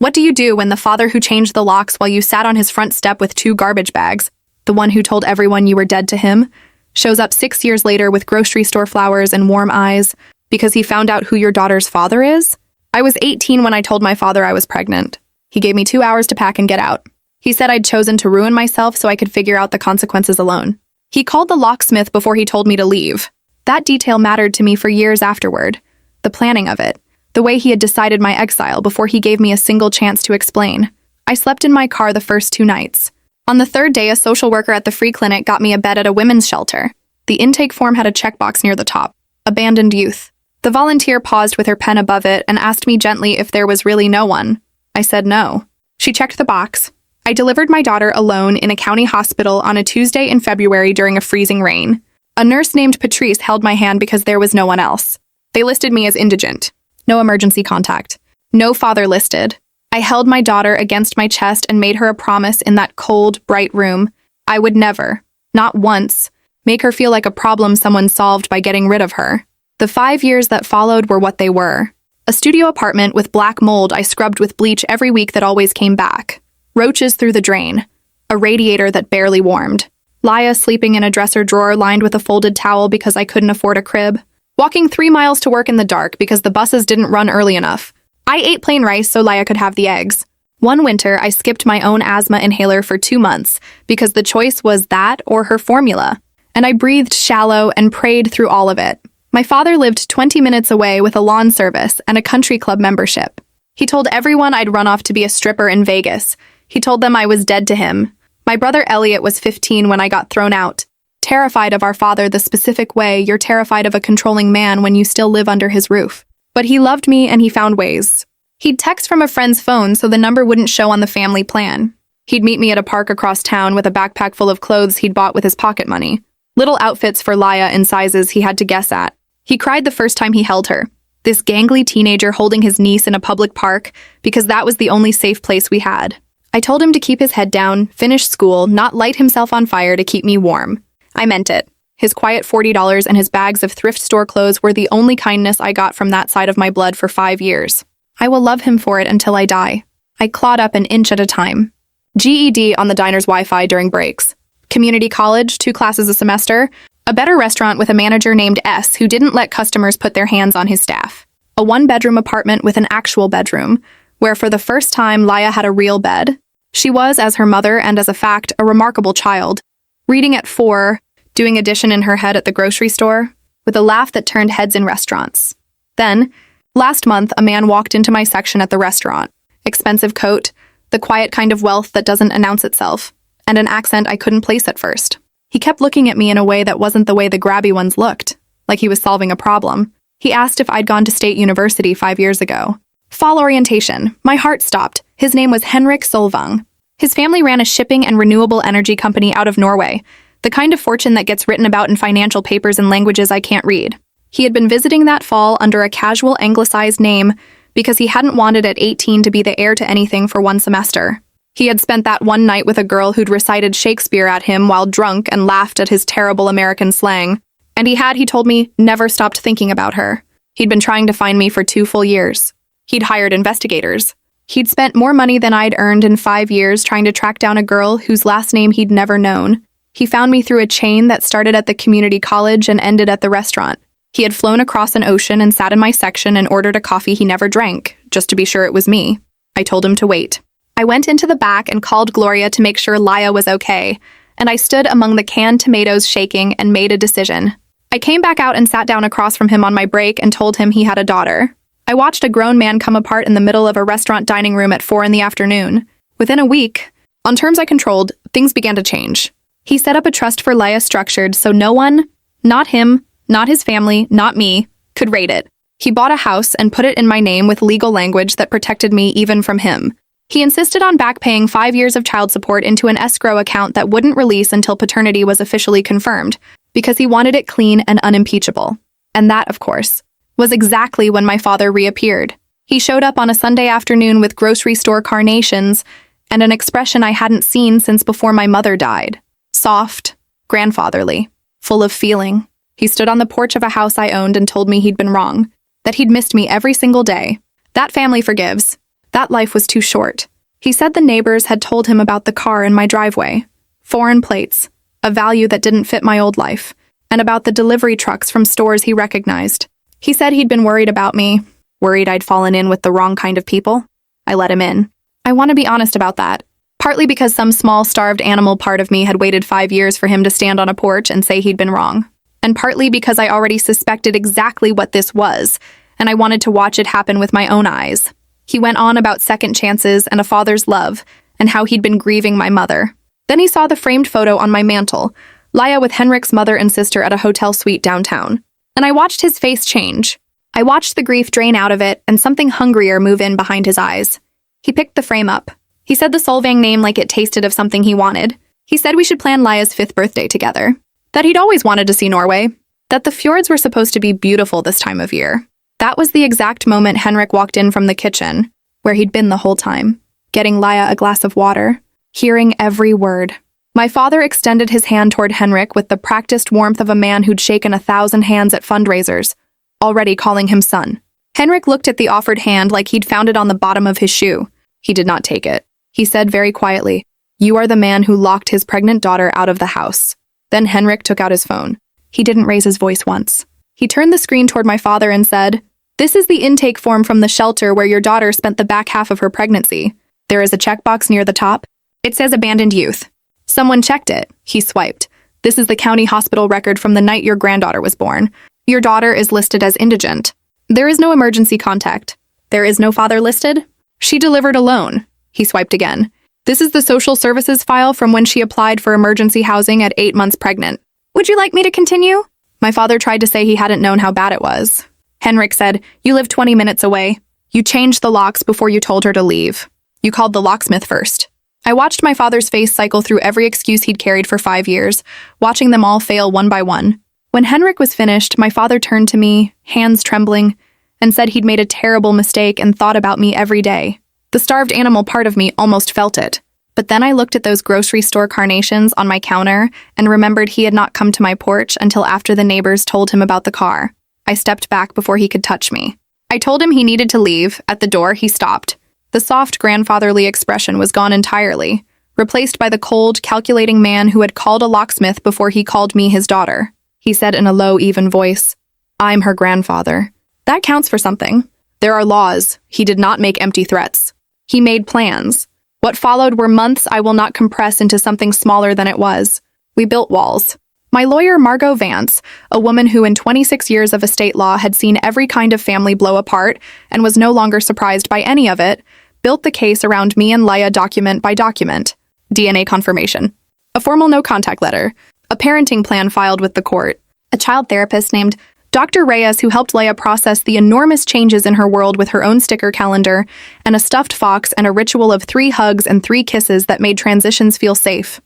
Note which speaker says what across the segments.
Speaker 1: What do you do when the father who changed the locks while you sat on his front step with 2 garbage bags, the one who told everyone you were dead to him, shows up 6 years later with grocery store flowers and warm eyes because he found out who your daughter's father is? I was 18 when I told my father I was pregnant. He gave me 2 hours to pack and get out. He said I'd chosen to ruin myself so I could figure out the consequences alone. He called the locksmith before he told me to leave. That detail mattered to me for years afterward. The planning of it. The way he had decided my exile before he gave me a single chance to explain. I slept in my car the first 2 nights. On the 3rd day, a social worker at the free clinic got me a bed at a women's shelter. The intake form had a checkbox near the top. Abandoned youth. The volunteer paused with her pen above it and asked me gently if there was really no one. I said no. She checked the box. I delivered my daughter alone in a county hospital on a Tuesday in February during a freezing rain. A nurse named Patrice held my hand because there was no one else. They listed me as indigent. No emergency contact. No father listed. I held my daughter against my chest and made her a promise in that cold, bright room. I would never, not once, make her feel like a problem someone solved by getting rid of her. The 5 years that followed were what they were. A studio apartment with black mold I scrubbed with bleach every week that always came back. Roaches through the drain. A radiator that barely warmed. Laya sleeping in a dresser drawer lined with a folded towel because I couldn't afford a crib. Walking 3 miles to work in the dark because the buses didn't run early enough. I ate plain rice so Laya could have the eggs. One winter, I skipped my own asthma inhaler for 2 months because the choice was that or her formula. And I breathed shallow and prayed through all of it. My father lived 20 minutes away with a lawn service and a country club membership. He told everyone I'd run off to be a stripper in Vegas. He told them I was dead to him. My brother Elliot was 15 when I got thrown out. Terrified of our father the specific way you're terrified of a controlling man when you still live under his roof. But he loved me and he found ways. He'd text from a friend's phone so the number wouldn't show on the family plan. He'd meet me at a park across town with a backpack full of clothes he'd bought with his pocket money. Little outfits for Laya in sizes he had to guess at. He cried the first time he held her. This gangly teenager holding his niece in a public park because that was the only safe place we had. I told him to keep his head down, finish school, not light himself on fire to keep me warm. I meant it. His quiet $40 and his bags of thrift store clothes were the only kindness I got from that side of my blood for 5 years. I will love him for it until I die. I clawed up an inch at a time. GED on the diner's Wi-Fi during breaks. Community college, 2 classes a semester. A better restaurant with a manager named S who didn't let customers put their hands on his staff. A 1-bedroom apartment with an actual bedroom, where for the first time Laya had a real bed. She was, as her mother and as a fact, a remarkable child. Reading at 4, doing addition in her head at the grocery store, with a laugh that turned heads in restaurants. Then, last month, a man walked into my section at the restaurant. Expensive coat, the quiet kind of wealth that doesn't announce itself, and an accent I couldn't place at first. He kept looking at me in a way that wasn't the way the grabby ones looked, like he was solving a problem. He asked if I'd gone to State University 5 years ago. Fall orientation. My heart stopped. His name was Henrik Solvang. His family ran a shipping and renewable energy company out of Norway, the kind of fortune that gets written about in financial papers in languages I can't read. He had been visiting that fall under a casual anglicized name because he hadn't wanted at 18 to be the heir to anything for 1 semester. He had spent that one night with a girl who'd recited Shakespeare at him while drunk and laughed at his terrible American slang. And he told me, never stopped thinking about her. He'd been trying to find me for 2 full years. He'd hired investigators. He'd spent more money than I'd earned in 5 years trying to track down a girl whose last name he'd never known. He found me through a chain that started at the community college and ended at the restaurant. He had flown across an ocean and sat in my section and ordered a coffee he never drank, just to be sure it was me. I told him to wait. I went into the back and called Gloria to make sure Laya was okay, and I stood among the canned tomatoes shaking and made a decision. I came back out and sat down across from him on my break and told him he had a daughter. I watched a grown man come apart in the middle of a restaurant dining room at 4 in the afternoon. Within a week, on terms I controlled, things began to change. He set up a trust for Laya structured so no one, not him, not his family, not me, could raid it. He bought a house and put it in my name with legal language that protected me even from him. He insisted on back paying 5 years of child support into an escrow account that wouldn't release until paternity was officially confirmed, because he wanted it clean and unimpeachable. And that, of course, was exactly when my father reappeared. He showed up on a Sunday afternoon with grocery store carnations and an expression I hadn't seen since before my mother died. Soft, grandfatherly, full of feeling. He stood on the porch of a house I owned and told me he'd been wrong, that he'd missed me every single day. That family forgives. That life was too short. He said the neighbors had told him about the car in my driveway, foreign plates, a value that didn't fit my old life, and about the delivery trucks from stores he recognized. He said he'd been worried about me, worried I'd fallen in with the wrong kind of people. I let him in. I want to be honest about that, partly because some small starved animal part of me had waited 5 years for him to stand on a porch and say he'd been wrong, and partly because I already suspected exactly what this was, and I wanted to watch it happen with my own eyes. He went on about second chances and a father's love, and how he'd been grieving my mother. Then he saw the framed photo on my mantle, Laya with Henrik's mother and sister at a hotel suite downtown. And I watched his face change. I watched the grief drain out of it and something hungrier move in behind his eyes. He picked the frame up. He said the Solvang name like it tasted of something he wanted. He said we should plan Laya's 5th birthday together. That he'd always wanted to see Norway. That the fjords were supposed to be beautiful this time of year. That was the exact moment Henrik walked in from the kitchen, where he'd been the whole time, getting Laya a glass of water, hearing every word. My father extended his hand toward Henrik with the practiced warmth of a man who'd shaken 1,000 hands at fundraisers, already calling him son. Henrik looked at the offered hand like he'd found it on the bottom of his shoe. He did not take it. He said very quietly, "You are the man who locked his pregnant daughter out of the house." Then Henrik took out his phone. He didn't raise his voice once. He turned the screen toward my father and said, "This is the intake form from the shelter where your daughter spent the back half of her pregnancy. There is a checkbox near the top. It says abandoned youth. Someone checked it." He swiped. "This is the county hospital record from the night your granddaughter was born. Your daughter is listed as indigent. There is no emergency contact. There is no father listed. She delivered alone." He swiped again. "This is the social services file from when she applied for emergency housing at 8 months pregnant. Would you like me to continue?" My father tried to say he hadn't known how bad it was. Henrik said, "You live 20 minutes away. You changed the locks before you told her to leave. You called the locksmith first." I watched my father's face cycle through every excuse he'd carried for 5 years, watching them all fail one by one. When Henrik was finished, my father turned to me, hands trembling, and said he'd made a terrible mistake and thought about me every day. The starved animal part of me almost felt it. But then I looked at those grocery store carnations on my counter and remembered he had not come to my porch until after the neighbors told him about the car. I stepped back before he could touch me. I told him he needed to leave. At the door, he stopped. The soft, grandfatherly expression was gone entirely, replaced by the cold, calculating man who had called a locksmith before he called me his daughter. He said in a low, even voice, "I'm her grandfather." That counts for something. There are laws. He did not make empty threats. He made plans. What followed were months I will not compress into something smaller than it was. We built walls. My lawyer, Margot Vance, a woman who in 26 years of estate law had seen every kind of family blow apart and was no longer surprised by any of it, built the case around me and Laya document by document. DNA confirmation. A formal no-contact letter. A parenting plan filed with the court. A child therapist named Dr. Reyes who helped Laya process the enormous changes in her world with her own sticker calendar, and a stuffed fox and a ritual of 3 hugs and 3 kisses that made transitions feel safe.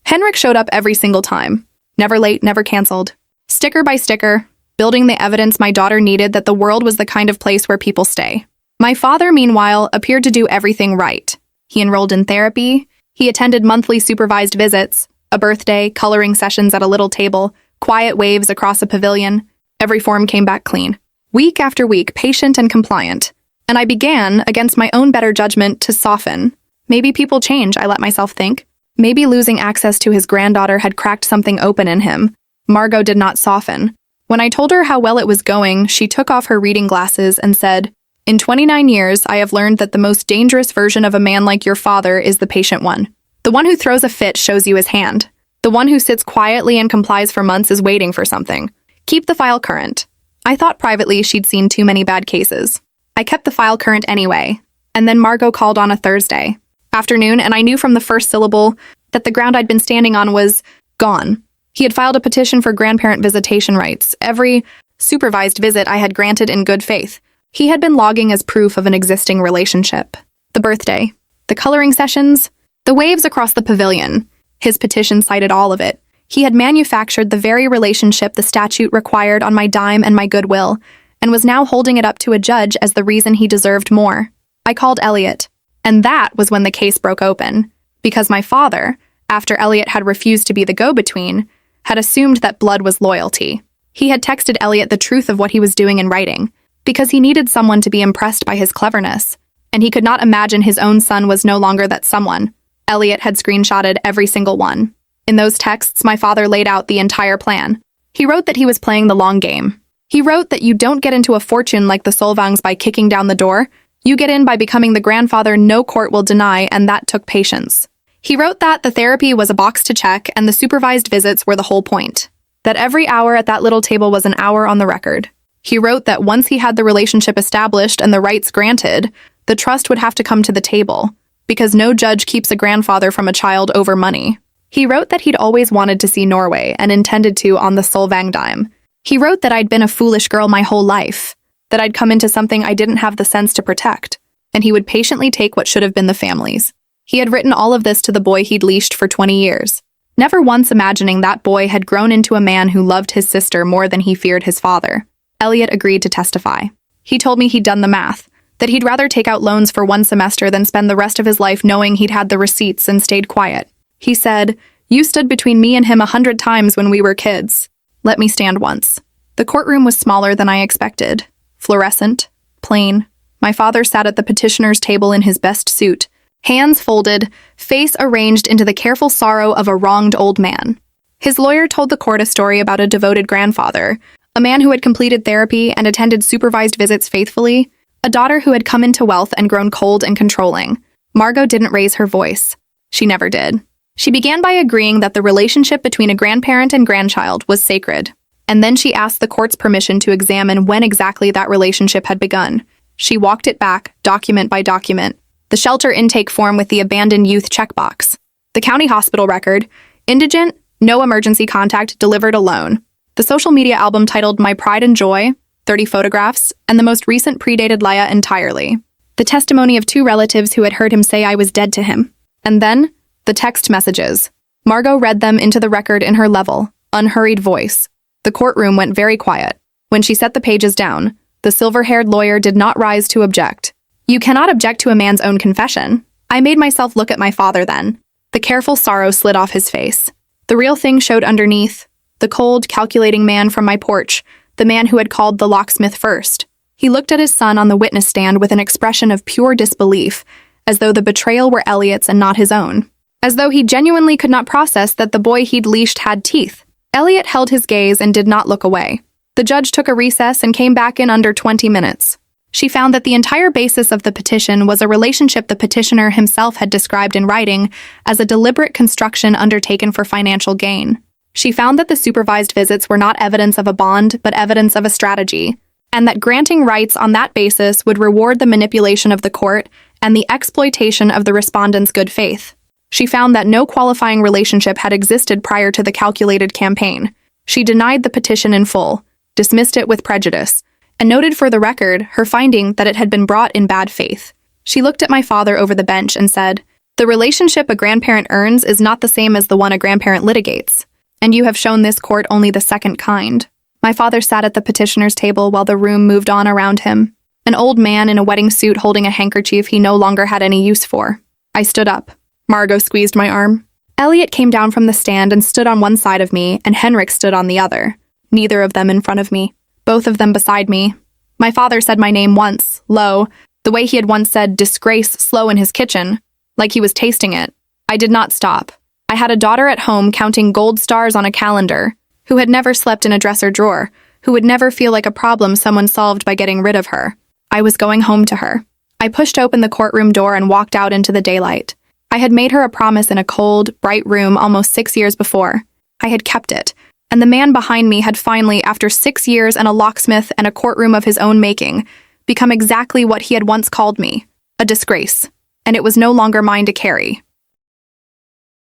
Speaker 1: Henrik showed up every single time. Never late, never canceled. Sticker by sticker, building the evidence my daughter needed that the world was the kind of place where people stay. My father, meanwhile, appeared to do everything right. He enrolled in therapy. He attended monthly supervised visits, a birthday, coloring sessions at a little table, quiet waves across a pavilion. Every form came back clean. Week after week, patient and compliant. And I began, against my own better judgment, to soften. Maybe people change, I let myself think. Maybe losing access to his granddaughter had cracked something open in him. Margot did not soften. When I told her how well it was going, she took off her reading glasses and said, "In 29 years, I have learned that the most dangerous version of a man like your father is the patient one. The one who throws a fit shows you his hand. The one who sits quietly and complies for months is waiting for something. Keep the file current." I thought privately she'd seen too many bad cases. I kept the file current anyway, and then Margot called on a Thursday afternoon, and I knew from the first syllable that the ground I'd been standing on was gone. He had filed a petition for grandparent visitation rights. Every supervised visit I had granted in good faith. He had been logging as proof of an existing relationship. The birthday, the coloring sessions, the waves across the pavilion. His petition cited all of it. He had manufactured the very relationship the statute required on my dime and my goodwill, and was now holding it up to a judge as the reason he deserved more. I called Elliot, and that was when the case broke open, because my father, after Elliot had refused to be the go-between, had assumed that blood was loyalty. He had texted Elliot the truth of what he was doing in writing, because he needed someone to be impressed by his cleverness, and he could not imagine his own son was no longer that someone. Elliot had screenshotted every single one. In those texts, my father laid out the entire plan. He wrote that he was playing the long game. He wrote that you don't get into a fortune like the Solvangs by kicking down the door. You get in by becoming the grandfather no court will deny, and that took patience. He wrote that the therapy was a box to check and the supervised visits were the whole point. That every hour at that little table was an hour on the record. He wrote that once he had the relationship established and the rights granted, the trust would have to come to the table, because no judge keeps a grandfather from a child over money. He wrote that he'd always wanted to see Norway and intended to on the Solvang dime. He wrote that I'd been a foolish girl my whole life, that I'd come into something I didn't have the sense to protect, and he would patiently take what should have been the family's. He had written all of this to the boy he'd leashed for 20 years, never once imagining that boy had grown into a man who loved his sister more than he feared his father. Elliot agreed to testify. He told me he'd done the math, that he'd rather take out loans for 1 semester than spend the rest of his life knowing he'd had the receipts and stayed quiet. He said, "You stood between me and him 100 times when we were kids. Let me stand once." The courtroom was smaller than I expected. Fluorescent, plain. My father sat at the petitioner's table in his best suit, hands folded, face arranged into the careful sorrow of a wronged old man. His lawyer told the court a story about a devoted grandfather, a man who had completed therapy and attended supervised visits faithfully, a daughter who had come into wealth and grown cold and controlling. Margot didn't raise her voice. She never did. She began by agreeing that the relationship between a grandparent and grandchild was sacred, and then she asked the court's permission to examine when exactly that relationship had begun. She walked it back, document by document. The shelter intake form with the abandoned youth checkbox. The county hospital record, indigent, no emergency contact, delivered alone. The social media album titled My Pride and Joy, 30 photographs, and the most recent predated Leia entirely. The testimony of 2 relatives who had heard him say I was dead to him. And then, the text messages. Margot read them into the record in her level, unhurried voice. The courtroom went very quiet. When she set the pages down, the silver-haired lawyer did not rise to object. You cannot object to a man's own confession. I made myself look at my father then. The careful sorrow slid off his face. The real thing showed underneath. The cold, calculating man from my porch, the man who had called the locksmith first. He looked at his son on the witness stand with an expression of pure disbelief, as though the betrayal were Elliot's and not his own. As though he genuinely could not process that the boy he'd leashed had teeth. Elliot held his gaze and did not look away. The judge took a recess and came back in under 20 minutes. She found that the entire basis of the petition was a relationship the petitioner himself had described in writing as a deliberate construction undertaken for financial gain. She found that the supervised visits were not evidence of a bond, but evidence of a strategy, and that granting rights on that basis would reward the manipulation of the court and the exploitation of the respondent's good faith. She found that no qualifying relationship had existed prior to the calculated campaign. She denied the petition in full, dismissed it with prejudice, and noted for the record her finding that it had been brought in bad faith. She looked at my father over the bench and said, "The relationship a grandparent earns is not the same as the one a grandparent litigates, and you have shown this court only the second kind." My father sat at the petitioner's table while the room moved on around him, an old man in a wedding suit holding a handkerchief he no longer had any use for. I stood up. Margot squeezed my arm. Elliot came down from the stand and stood on one side of me, and Henrik stood on the other, neither of them in front of me. Both of them beside me. My father said my name once, low, the way he had once said disgrace slow in his kitchen, like he was tasting it. I did not stop. I had a daughter at home counting gold stars on a calendar, who had never slept in a dresser drawer, who would never feel like a problem someone solved by getting rid of her. I was going home to her. I pushed open the courtroom door and walked out into the daylight. I had made her a promise in a cold, bright room almost 6 years before. I had kept it. And the man behind me had finally, after 6 years and a locksmith and a courtroom of his own making, become exactly what he had once called me, a disgrace, and it was no longer mine to carry.